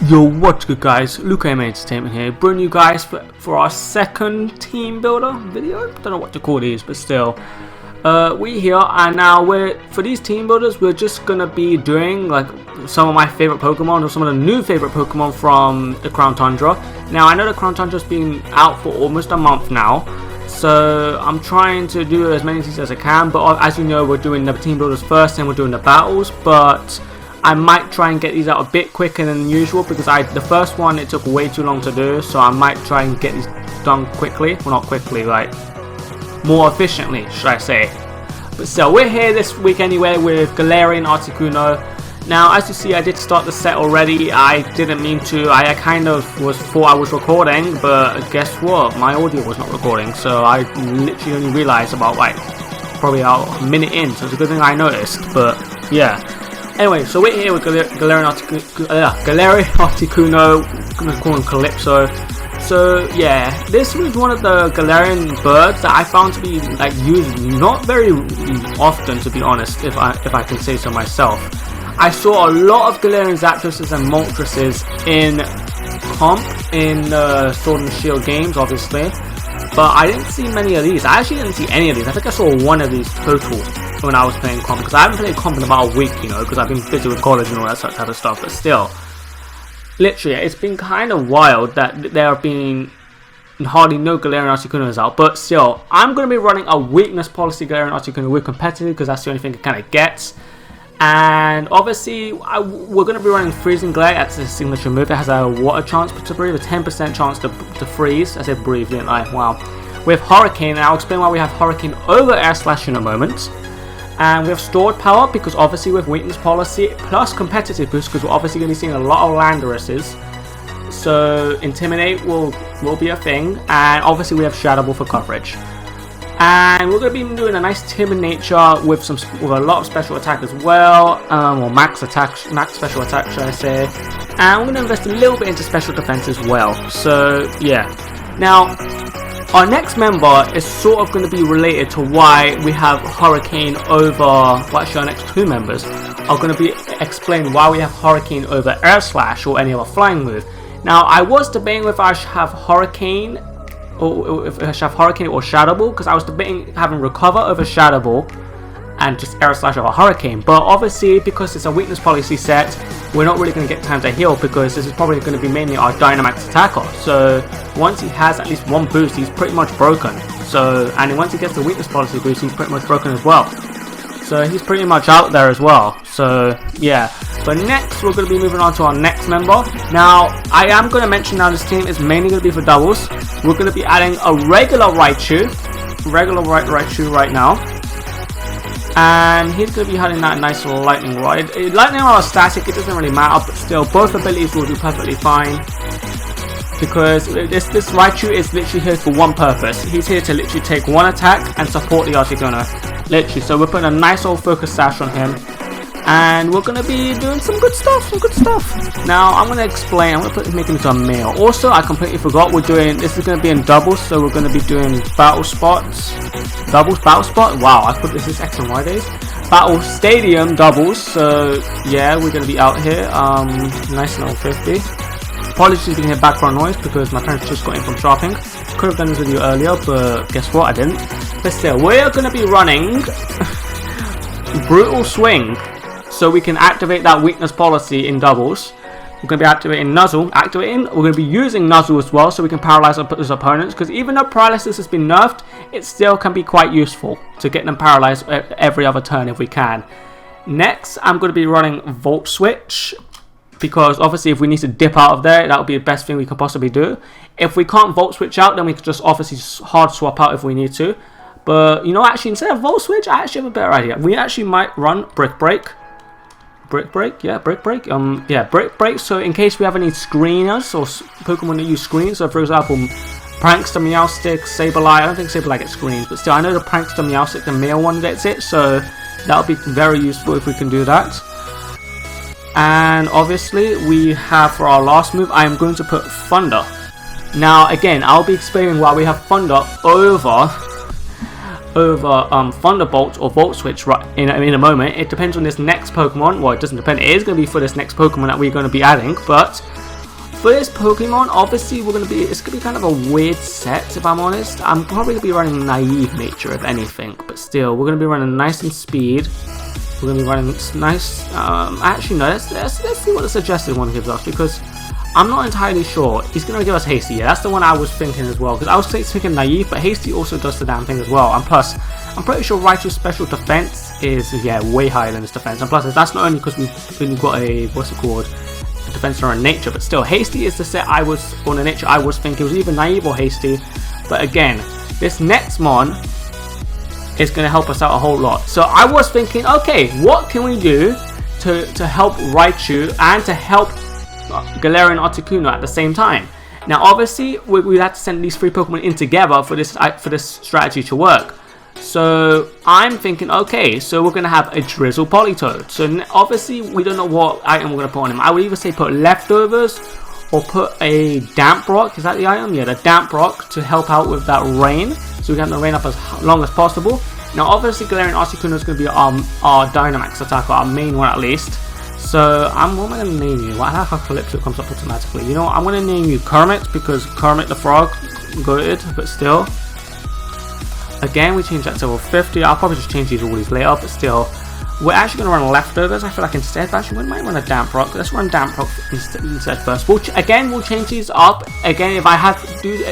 Yo, what's good guys, LucaMAEntertainment here, bringing you guys for our second team builder video. Don't know what to call these, but still. We here, and now for these team builders, we're just gonna be doing like some of my favorite Pokemon, or some of the new favorite Pokemon from the Crown Tundra. Now I know the Crown Tundra's been out for almost a month now, so I'm trying to do as many of these as I can, but as you know, we're doing the team builders first and we're doing the battles, but I might try and get these out a bit quicker than usual, because the first one it took way too long to do, so I might try and get these done quickly. Well, not quickly, like more efficiently, should I say. But still, we're here this week anyway with G-Articuno. Now, as you see, I did start the set already. I didn't mean to. I kind of thought I was recording, but guess what? My audio was not recording, so I literally only realized about probably about a minute in, so it's a good thing I noticed. But yeah. Anyway, so we're here with G-Articuno, I'm going to call him Calypso. So yeah, this was one of the Galarian birds that I found to be used not very often, to be honest, if I can say so myself. I saw a lot of Galarian Zapdoses and Moltres in comp in Sword and Shield games, obviously, but I didn't see many of these. I actually didn't see any of these. I think I saw one of these total when I was playing comp, because I haven't played comp in about a week, you know, because I've been busy with college and all that type of stuff. But still, literally, it's been kind of wild that there have been hardly no Galarian Articunos out. But still, I'm going to be running a weakness policy Galarian Articuno with competitive, because that's the only thing it kind of gets. And obviously, we're going to be running Freezing Glare. That's a signature move. It has a water chance to breathe, a 10% chance to freeze. I said breathe, didn't I? Wow. We have Hurricane, and I'll explain why we have Hurricane over Air Slash in a moment. And we have stored power, because obviously with weakness policy plus competitive boost, because we're obviously going to be seeing a lot of Landorus's. So Intimidate will be a thing, and obviously we have Shadow Ball for coverage. And we're going to be doing a nice timid nature with a lot of special attack as well, or max special attack, should I say. And we're going to invest a little bit into special defense as well. So yeah. Now, our next member is sort of going to be related to why we have Hurricane over, well, actually our next two members are going to be explaining why we have Hurricane over Air Slash or any other flying move. Now, I was debating if I should have Hurricane or Shadow Ball, because I was debating having Recover over Shadow Ball and just Air Slash over Hurricane. But obviously, because it's a weakness policy set, we're not really going to get time to heal, because this is probably going to be mainly our Dynamax attacker. So once he has at least one boost, he's pretty much broken. So, and once he gets the weakness policy boost, he's pretty much broken as well. So he's pretty much out there as well. So yeah. But next, we're going to be moving on to our next member. Now, I am going to mention now this team is mainly going to be for doubles. We're going to be adding a regular Raichu right now. And he's going to be having that nice lightning rod. Lightning rod or static, it doesn't really matter, but still, both abilities will do perfectly fine. Because this Raichu is literally here for one purpose. He's here to literally take one attack and support the Articuno. Literally, so we're putting a nice old focus sash on him. And we're going to be doing some good stuff, Now, I'm going to explain, I'm going to make him into a male. Also, I completely forgot, this is going to be in doubles, so we're going to be doing battle spots. Doubles, battle spot? Wow, I put this is X and Y days. Battle stadium doubles, so yeah, we're going to be out here. Nice little 50. Apologies if you can hear background noise, because my parents just got in from shopping. Could have done this video earlier, but guess what, I didn't. But still, we're going to be running Brutal Swing, so we can activate that weakness policy in doubles. We're going to be activating Nuzzle. We're going to be using Nuzzle as well, so we can paralyze his opponents, because even though paralysis has been nerfed, it still can be quite useful to get them paralyzed every other turn if we can. Next, I'm going to be running Volt Switch, because obviously if we need to dip out of there, that would be the best thing we could possibly do. If we can't Volt Switch out, then we could just obviously hard swap out if we need to. But, you know, actually, instead of Volt Switch, I actually have a better idea. We actually might run Brick Break. Brick Break. Brick Break. So in case we have any screeners or Pokemon that use screens, so for example, Prankster, Meowstic, Sableye. I don't think Sableye gets screens, but still, I know the Prankster, Meowstic, the male one gets it, so that would be very useful if we can do that. And obviously, we have for our last move, I am going to put Thunder. Now, again, I'll be explaining why we have Thunder over Thunderbolt or Volt Switch in a moment. It depends on this next Pokemon. Well, it doesn't depend. It is going to be for this next Pokemon that we're going to be adding. But for this Pokemon, obviously it's gonna be kind of a weird set, if I'm honest. I'm probably gonna be running Naive Nature, if anything, but still, we're gonna be running nice and Speed. We're gonna be running nice. Actually, no. Let's see what the suggested one gives us, because I'm not entirely sure. He's gonna give us Hasty. Yeah, that's the one I was thinking as well, because I was thinking Naive, but Hasty also does the damn thing as well. And plus, I'm pretty sure Raichu's special defense is way higher than his defense. And plus, that's not only because we've got a defense on nature, but still, Hasty is the set I was on a nature. I was thinking it was either Naive or Hasty, but again, this next mon is going to help us out a whole lot. So I was thinking, okay, what can we do to help Raichu and to help Galarian Articuno at the same time? Now, obviously, we have to send these 3 Pokemon in together for this strategy to work. So I'm thinking, okay, so we're going to have a Drizzle Politoed. So obviously, we don't know what item we're going to put on him. I would either say put Leftovers or put a Damp Rock. Is that the item? Yeah, the Damp Rock to help out with that rain. So we can have the rain up as long as possible. Now, obviously, Galarian Articuno is going to be our Dynamax attacker, our main one at least. So what am I going to name you? I like how Calypso comes up automatically. You know what? I'm going to name you Kermit, because Kermit the Frog, goated, but still. Again, we change that to level 50. I'll probably just change all these later, but still. We're actually going to run Leftovers, I feel like, instead. But actually, we might run a Damp Rock. Let's run Damp Rock instead first. We'll change these up. Again, if I have to do...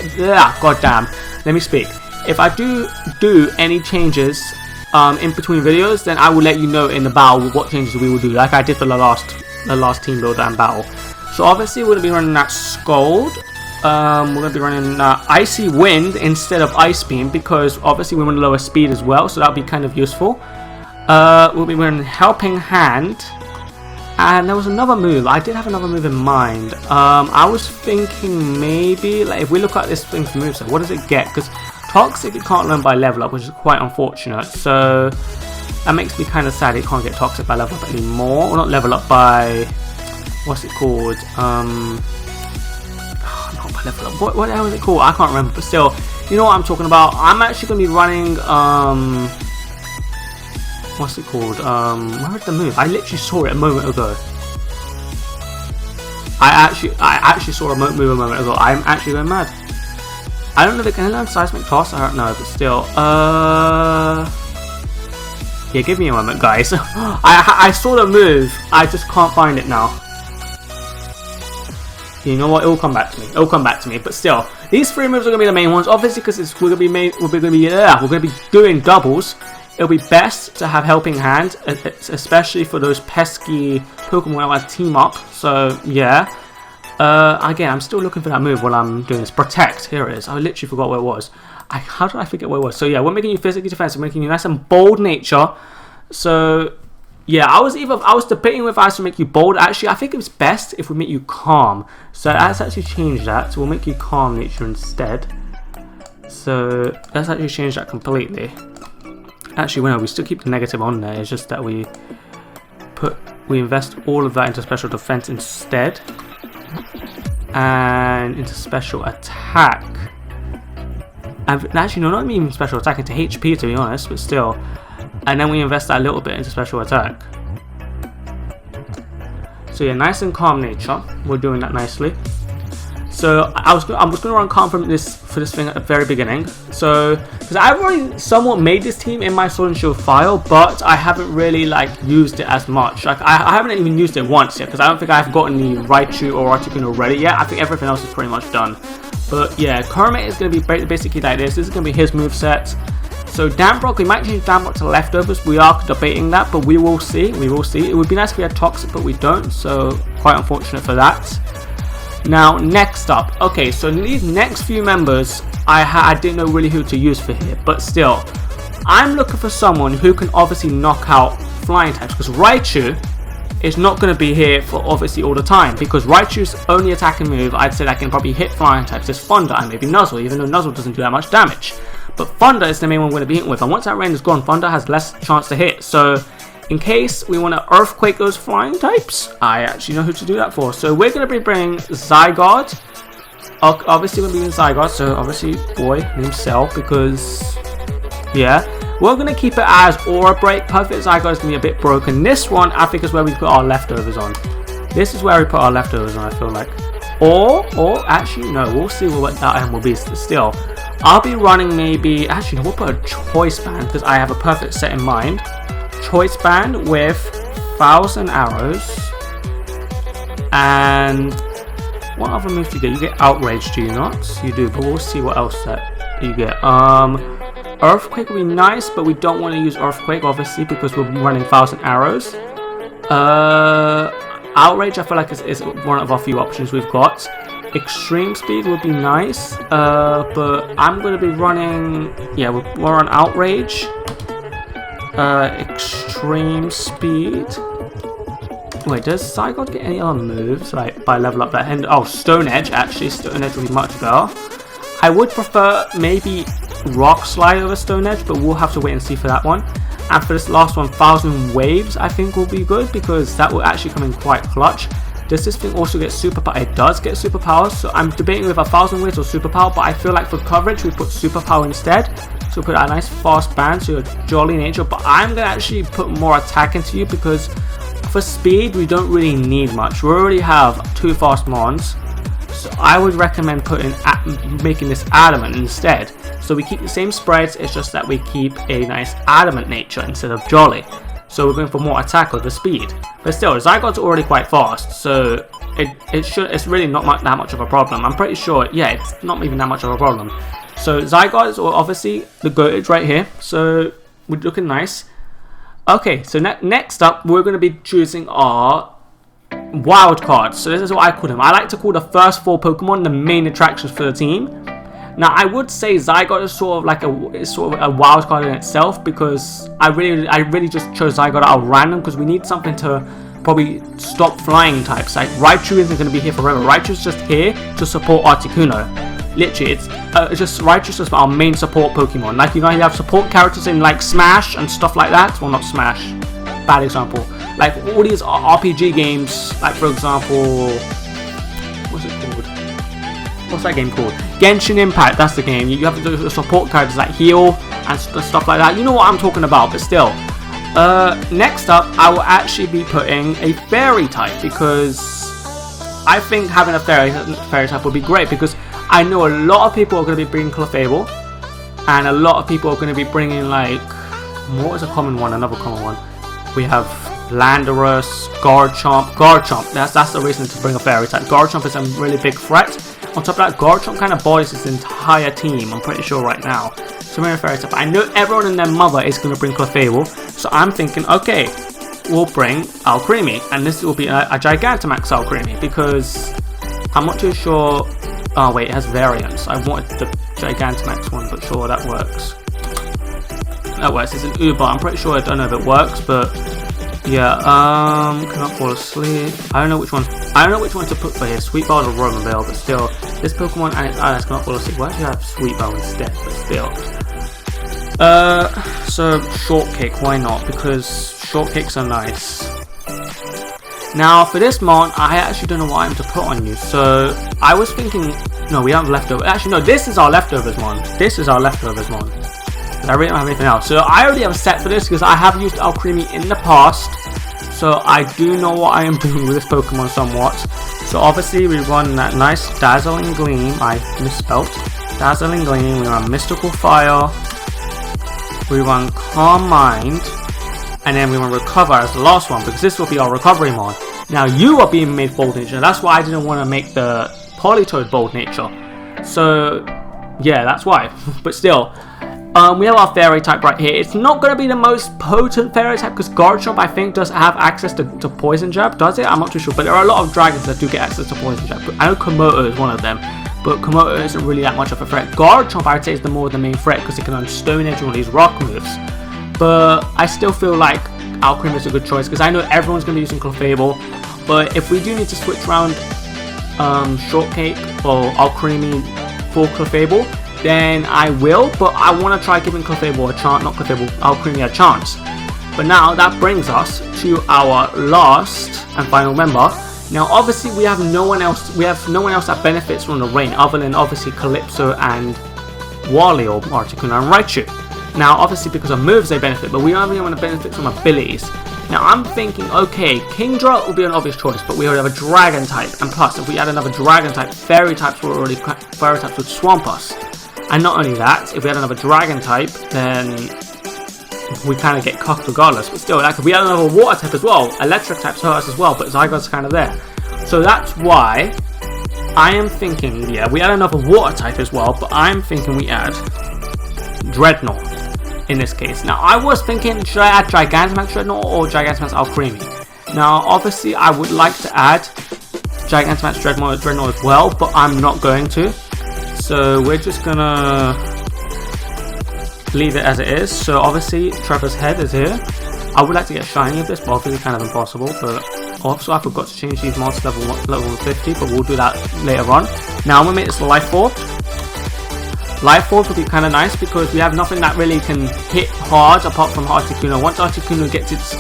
God damn. Let me speak. If I do any changes in between videos, then I will let you know in the battle what changes we will do, like I did for the last team builder and battle. So obviously, we're going to be running that Scald. We're going to be running Icy Wind instead of Ice Beam, because obviously we want to lower speed as well, so that'll be kind of useful. We'll be running Helping Hand, and there was another move. I did have another move in mind. I was thinking maybe, like, if we look at this thing for moves, what does it get? Because Toxic it can't learn by level up, which is quite unfortunate. So that makes me kind of sad it can't get Toxic by level up anymore, or not level up by, what's it called? Level up. What the hell is it called? I can't remember, but still, you know what I'm talking about. I'm actually going to be running, what's it called? Where is the move? I literally saw it a moment ago. I actually saw a move a moment ago. I'm actually going mad. I don't know if it can learn Seismic Toss. I don't know, but still. Yeah, give me a moment, guys. I saw the move. I just can't find it now. You know what? It will come back to me. It will come back to me. But still, these 3 moves are going to be the main ones. Obviously, because we're going to be doing doubles. It'll be best to have Helping Hand, especially for those pesky Pokemon that team up. So yeah. Again, I'm still looking for that move while I'm doing this. Protect. Here it is. I literally forgot where it was. How did I forget where it was? So yeah, we're making you physically defensive, making you nice and bold nature. So yeah, I was debating whether I should make you bold. Actually, I think it's best if we make you calm. So let's actually change that. So we'll make you calm nature instead. So let's actually change that completely. Actually, well, no, we still keep the negative on there. It's just that we invest all of that into special defense instead, and into special attack. And actually, no, not even special attack, into HP to be honest, but still. And then we invest that a little bit into special attack. So yeah, nice and calm nature. We're doing that nicely. So I was going to run calm for this thing at the very beginning. So because I've already somewhat made this team in my Sword and Shield file, but I haven't really like used it as much. Like I haven't even used it once yet, because I don't think I've gotten the Raichu or Articuno ready yet. I think everything else is pretty much done. But yeah, Kermit is going to be basically like this. This is going to be his moveset. So Damp Rock, we might change Damp Rock to Leftovers. We are debating that, but we will see. We will see. It would be nice if we had Toxic, but we don't. So quite unfortunate for that. Now next up, okay, so these next few members, I didn't know really who to use for here, but still, I'm looking for someone who can obviously knock out flying types, because Raichu is not going to be here for obviously all the time, because Raichu's only attacking move, I'd say that can probably hit flying types, is Thunder and maybe Nuzzle, even though Nuzzle doesn't do that much damage. But Thunder is the main one we're going to be hitting with, and once that rain is gone, Thunder has less chance to hit. So in case we want to Earthquake those flying types, I actually know who to do that for. So we're going to be bringing Zygarde. Obviously we're going to be in Zygarde, so obviously boy named Cell, because yeah. We're going to keep it as Aura Break. Perfect Zygarde is going to be a bit broken. This one, I think, is where we put our Leftovers on. This is where we put our Leftovers on, I feel like. Or actually, no, we'll see what that item will be still. I'll be running maybe, actually, no, we'll put a choice band because I have a perfect set in mind. Choice band with 1,000 arrows. And what other moves do you get? You get outrage, do you not? You do, but we'll see what else that you get. Earthquake would be nice, but we don't want to use Earthquake, obviously, because we're running 1,000 arrows. Outrage, I feel like is one of our few options we've got. Extreme speed would be nice, but I'm going to be running, yeah, we're on Outrage. Extreme speed. Wait, does Zygote get any other moves, like, by level up that? And oh, Stone Edge, actually, Stone Edge would be much better. I would prefer maybe Rock Slide over Stone Edge, but we'll have to wait and see for that one. And for this last one, 1,000 Waves I think will be good, because that will actually come in quite clutch. Does this thing also get superpower? It does get superpowers, so I'm debating with 1,000 Waves or superpower, but I feel like for coverage we put superpower instead. So we put a nice fast band, so you're jolly nature, but I'm going to actually put more attack into you, because for speed we don't really need much. We already have 2 fast mons. So I would recommend making this adamant instead. So we keep the same spreads, it's just that we keep a nice adamant nature instead of jolly. So we're going for more attack over speed. But still, Zygote's already quite fast, so it's really not that much of a problem. I'm pretty sure, yeah, it's not even that much of a problem. So Zygote is obviously the goated right here, so we're looking nice. Okay, so next up, we're going to be choosing our wild cards. So this is what I call them. I like to call the first 4 Pokemon the main attractions for the team. Now I would say Zygote is sort of a wild card in itself, because I really just chose Zygote out of random, because we need something to probably stop flying types. Like Raichu isn't going to be here forever. Raichu's just here to support Articuno. Literally, it's just Raichu's just our main support Pokemon. Like, you know, you have support characters in like Smash and stuff like that. Well, not Smash. Bad example. Like all these RPG games, like for example, what's it called? What's that game called? Genshin Impact, that's the game. You have the support characters that heal and stuff like that. You know what I'm talking about, but still. Next up, I will actually be putting a fairy type, because I think having a fairy type would be great, because I know a lot of people are going to be bringing Clefable, and a lot of people are going to be bringing, like, what is a common one? Another common one. We have Landorus, Garchomp. That's the reason to bring a fairy type. Garchomp is a really big threat. On top of that, Garchomp kind of bodies his entire team, I'm pretty sure right now. So bring a fairy type. I know everyone and their mother is going to bring Clefable, so I'm thinking, okay, we'll bring Alcremie, and this will be a Gigantamax Alcremie, because I'm not too sure. Oh wait, it has variants. I wanted the Gigantamax one, but sure, that works. That works. It's an Uber. I'm pretty sure. I don't know if it works, but yeah. Cannot fall asleep. I don't know which one. I don't know which one to put for here. Sweet Bell or Romavale, but still, this Pokemon and its eyes cannot fall asleep. Why do you have Sweet Bell instead? But still. So Shortcake. Why not? Because Shortcakes are nice. Now for this mon, I actually don't know what item to put on you. So I was thinking, no, we have leftover. Actually, no, this is our leftovers mon. This is our leftovers mon. I really don't have anything else. So I already have a set for this, because I have used Alcremie in the past. So I do know what I am doing with this Pokemon somewhat. So obviously we run that nice Dazzling Gleam. I misspelt. Dazzling Gleam. We run Mystical Fire. We run Calm Mind. And then we run Recover as the last one, because this will be our recovery mon. Now you are being made Bold Nature. That's why I didn't want to make the Politoed Bold Nature. So yeah, that's why. But still. We have our fairy type right here. It's not going to be the most potent fairy type, because Garchomp I think does have access to Poison Jab. Does it? I'm not too sure, but there are a lot of dragons that do get access to Poison Jab. I know Komodo is one of them, but Komodo isn't really that much of a threat. Garchomp I would say is the main threat, because it can on Stone Edge all these rock moves. But I still feel like Alcremie is a good choice, because I know everyone's going to be using Clefable. But if we do need to switch around Shortcake or Alcremie for Clefable, then I will, but I want to try giving Clefable a chance, not Clefable, Alcremie a chance. But now that brings us to our last and final member. Now obviously we have no one else that benefits from the rain, other than obviously Calypso and Wally or Articuno and Raichu. Now obviously because of moves they benefit, but we don't really want to benefit from abilities. Now I'm thinking, okay, Kingdra will be an obvious choice, but we already have a dragon type, and plus if we add another dragon type, fairy types would swamp us. And not only that, if we had another dragon type, then we kind of get cocked regardless. But still, like if we had another water type as well, electric types hurt us as well, but Zygote's kind of there. So that's why I am thinking, yeah, we add another water type as well, but I'm thinking we add Dreadnought in this case. Now, I was thinking, should I add Gigantamax Dreadnought or Gigantamax Alcremie? Now, obviously, I would like to add Gigantamax Dreadnought as well, but I'm not going to. So, we're just gonna leave it as it is. So, obviously, Trevor's head is here. I would like to get shiny of this, but obviously it's kind of impossible. But also, I forgot to change these mods to level 50, but we'll do that later on. Now, I'm gonna make this Life Orb. Life Orb would be kind of nice because we have nothing that really can hit hard apart from Articuno. Once Articuno gets its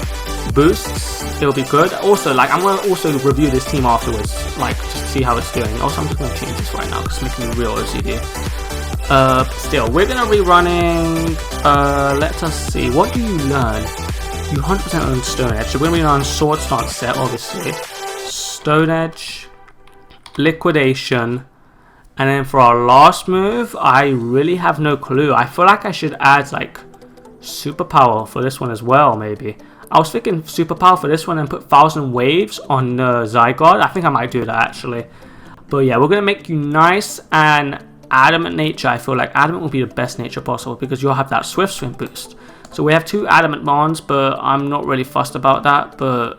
boosts, it'll be good. Also, like, I'm gonna also review this team afterwards, like, just to see how it's doing. Also, I'm just gonna change this right now because it's making me real OCD. Still, we're gonna be running. Let us see. What do you learn? You 100% learn Stone Edge. So we're gonna be on Sword Stance set, obviously. Stone Edge, Liquidation, and then for our last move, I really have no clue. I feel like I should add like Superpower for this one as well, maybe. I was thinking Superpower for this one and put 1,000 Waves on Zygarde. I think I might do that actually. But yeah, we're gonna make you nice and Adamant Nature. I feel like Adamant will be the best nature possible because you'll have that Swift Swim boost. So we have 2 Adamant Bonds, but I'm not really fussed about that. But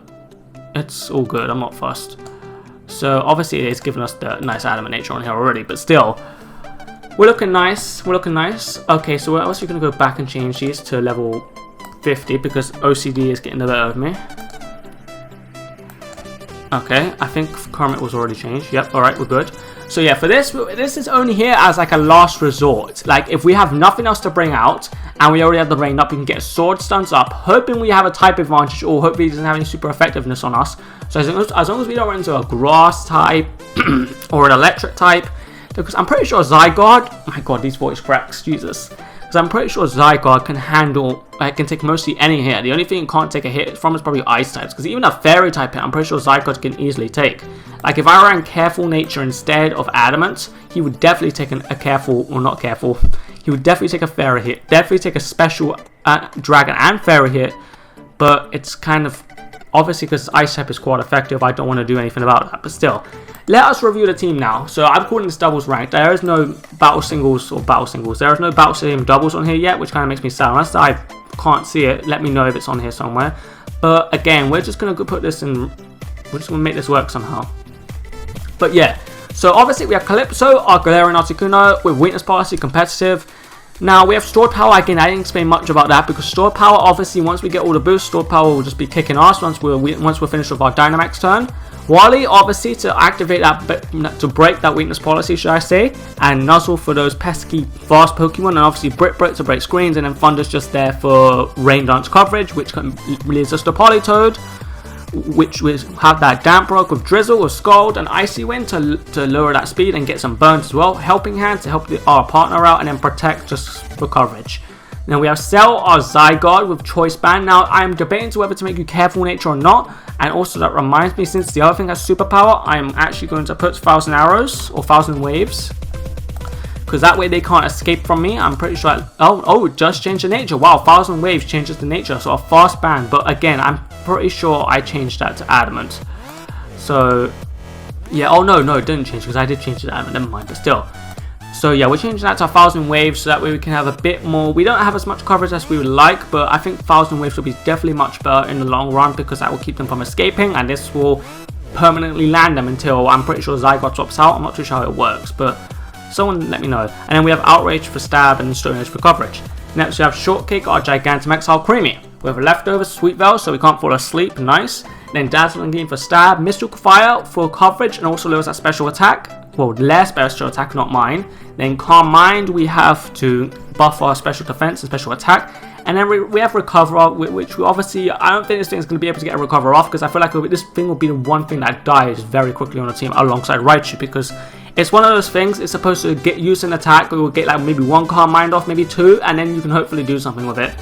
it's all good. I'm not fussed. So obviously it's given us the nice Adamant Nature on here already, but still, we're looking nice. We're looking nice. Okay, so we're also going to go back and change these to level 50 because OCD is getting the better of me. Okay, I think Kermit was already changed. Yep, alright, we're good. So yeah, for this is only here as like a last resort. Like if we have nothing else to bring out and we already have the rain up, we can get Sword Stunts up, hoping we have a type advantage or hopefully it doesn't have any super effectiveness on us. So as long as we don't run into a grass type or an electric type, because I'm pretty sure Zygarde, my god, these voice cracks, Jesus. Because I'm pretty sure Zygarde can handle, can take mostly any hit. The only thing it can't take a hit from is probably ice types. Because even a fairy type hit, I'm pretty sure Zygarde can easily take. Like if I ran Careful Nature instead of Adamant, he would definitely take a careful, or not careful, he would definitely take a fairy hit. Definitely take a special dragon and fairy hit. But it's kind of, obviously because ice type is quite effective, I don't want to do anything about that. But still, let us review the team now. So I'm calling this doubles ranked. There is no battle singles. There is no battle stadium doubles on here yet, which kind of makes me sad. Unless I can't see it, let me know if it's on here somewhere. But again, we're just going to put this in, we're just going to make this work somehow. But yeah, so obviously we have Calypso, our Galarian Articuno with Weakness Policy, competitive. Now we have Stored Power. Again, I didn't explain much about that because Stored Power, obviously once we get all the boosts, Stored Power will just be kicking ass once we're finished with our Dynamax turn. Wally, obviously, to activate that, to break that weakness policy, should I say, and Nuzzle for those pesky fast Pokemon, and obviously Brick to break screens, and then Thunder's just there for Rain Dance coverage, which leads us to Politoed, which will have that Damp Rock with Drizzle, with Scald, and Icy Wind to lower that speed and get some burns as well. Helping Hand to help our partner out, and then Protect just for coverage. Now we have Cell, our Zygarde with Choice Band. Now I am debating whether to make you Careful Nature or not. And also that reminds me, since the other thing has Superpower, I am actually going to put 1,000 Arrows or 1,000 Waves. Because that way they can't escape from me. I'm pretty sure, it just changed the nature. Wow, 1,000 Waves changes the nature. So a fast band. But again, I'm pretty sure I changed that to Adamant. So, yeah, no, it didn't change because I did change it to Adamant. Never mind, but still. So yeah, we're changing that to 1,000 Waves so that way we can have a bit more. We don't have as much coverage as we would like, but I think 1,000 Waves will be definitely much better in the long run because that will keep them from escaping, and this will permanently land them until I'm pretty sure Zygarde drops out. I'm not too sure how it works, but someone let me know. And then we have Outrage for stab and Stone Edge for coverage. Next we have Shortcake, our Gigantamax Alcremie. We have a leftover Sweet Veil so we can't fall asleep, nice. Then Dazzling Gleam for stab, Mystical Fire for coverage and also lowers that special attack. Well, their special attack, not mine. Then Calm Mind, we have to buff our special defense and special attack. And then we have Recover, which we obviously, I don't think this thing is going to be able to get a Recover off because I feel like this thing will be the one thing that dies very quickly on the team alongside Raichu because it's one of those things, it's supposed to get used in attack, we will get like maybe one Calm Mind off, maybe two, and then you can hopefully do something with it.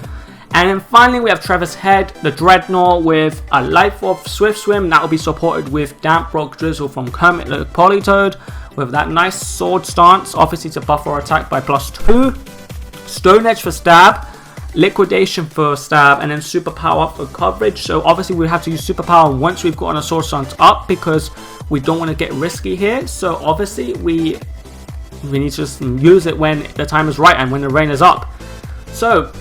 And then finally we have Trevor's Head, the Dreadnought with a Life of Swift Swim. That will be supported with Damp Rock Drizzle from Kermit the Polytoad with that nice sword stance, obviously to buffer attack by +2. Stone Edge for stab, Liquidation for stab, and then Superpower for coverage. So obviously we have to use Superpower once we've gotten a sword stance up because we don't want to get risky here. So obviously we need to just use it when the time is right and when the rain is up. So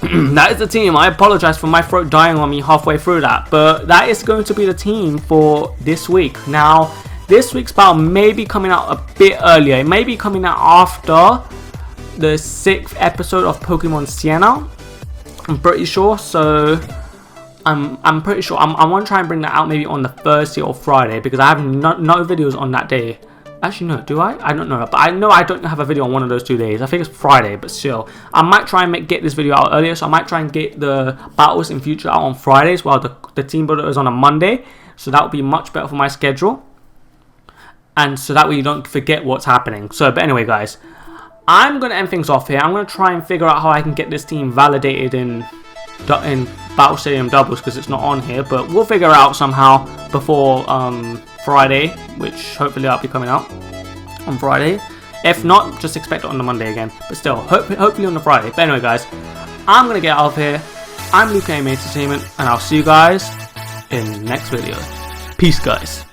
that is the team. I apologize for my throat dying on me halfway through that, but that is going to be the team for this week. Now, this week's battle may be coming out a bit earlier. It may be coming out after the 6th episode of Pokemon Sienna. I'm pretty sure. So I'm pretty sure. I want to try and bring that out maybe on the Thursday or Friday because I have no videos on that day. Actually, no, do I? I don't know. But I know I don't have a video on one of those 2 days. I think it's Friday, but still. I might try and get this video out earlier. So I might try and get the battles in future out on Fridays while the team builder is on a Monday. So that would be much better for my schedule. And so that way you don't forget what's happening. So, but anyway, guys. I'm going to end things off here. I'm going to try and figure out how I can get this team validated in Battle Stadium Doubles because it's not on here. But we'll figure it out somehow before Friday, which hopefully I'll be coming out on Friday. If not, just expect it on the Monday again. But still, hopefully on the Friday. But anyway, guys, I'm going to get out of here. I'm LucaMAEntertainment, and I'll see you guys in the next video. Peace, guys.